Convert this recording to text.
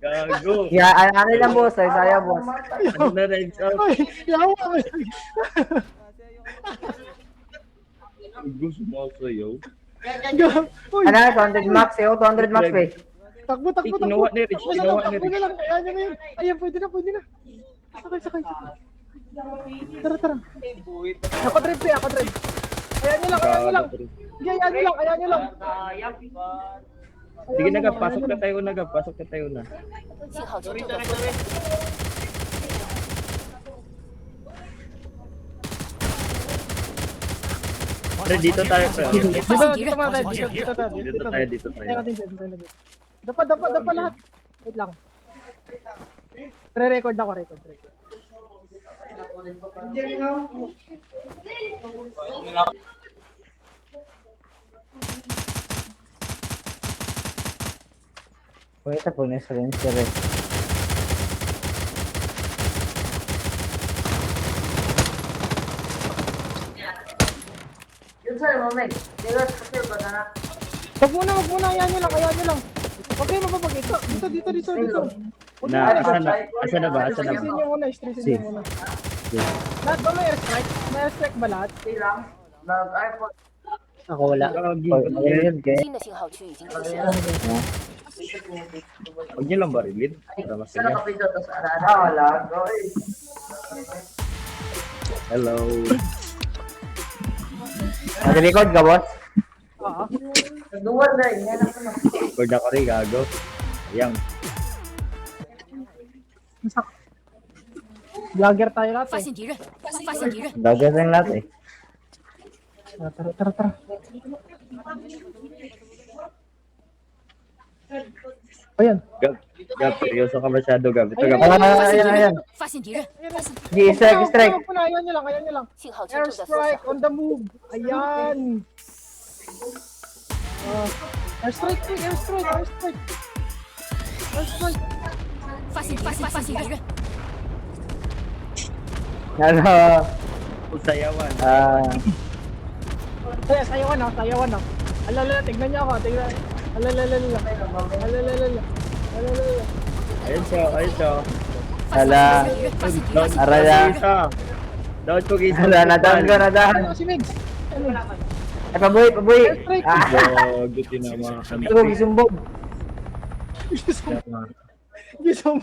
Gago. Yeah, ano lang boss, ay saya boss. Ano na rin out? Yawa ka. Gago, sumasayaw. Uy, Ano, 200 max eh, 200 max eh. takbo, takbo, takbo. Kinuha ni Rich, Takbo na kinuha lang, ni takbo Rich. na lang. Ayan na yun. Ayan, pwede na, pwede na. Sakay, sakay. Tara, tara. Ako trip eh, ako trip. Ayan nyo lang, ayan nyo lang. Sige, ayan nyo lang, ayan nyo lang. Sige na Gab, pasok na tayo na Gab, pasok na tayo na. 信号清楚的分位。 Pre, dito tayo pre. Dito, dito mga tayo, dito, dito tayo. Dito tayo, dito tayo. Tayo natin, dito tayo. Dapa lahat. Wait lang. Pre-record ako, record. Wait, po na sa silencer eh. Wag muna, ayan nyo lang, ayan nyo lang. Huwag kayo mapapag ito. Dito. Huwag Na, muna. asa na ba? Asa na ba? Stressin nyo muna, stressin nyo muna. Lahat ba may airstrike? May airstrike ba lahat? Ako wala. Gagi. Ayun, kaya. 新的信号区已经出现了。 Huwag niyo lang barilin. Para masaya. Hello. Nag-record ka boss? Oo. Record ako rin, gago. Ayan. Vlogger tayo lahat 发 eh. 现敌人，发现敌人， Dagdag lang lahat eh. Tara. Ayan. Gab, seryoso ka masyado Gab. Ito Gab. Ayan. 发现敌人， Sige, strike. Huwag muna, ayan nyo lang. 信号清楚的缩小 Airstrike。on the move. Ayan. Airstrike. 发现敌人， Ano? Sayawan. Sayawan na. Alala, tignan niyo ako. Alala. Ayun siya. 发现 Ala. 敌人，发现敌 Down 人， Araya. Down ko isa. Wala, nadahan ko, nadahan. Ano si Migs? Ano? Ay, pabuhay. Airstrike. Gago, tinama kami. Sumbog. Gisong. Gisong.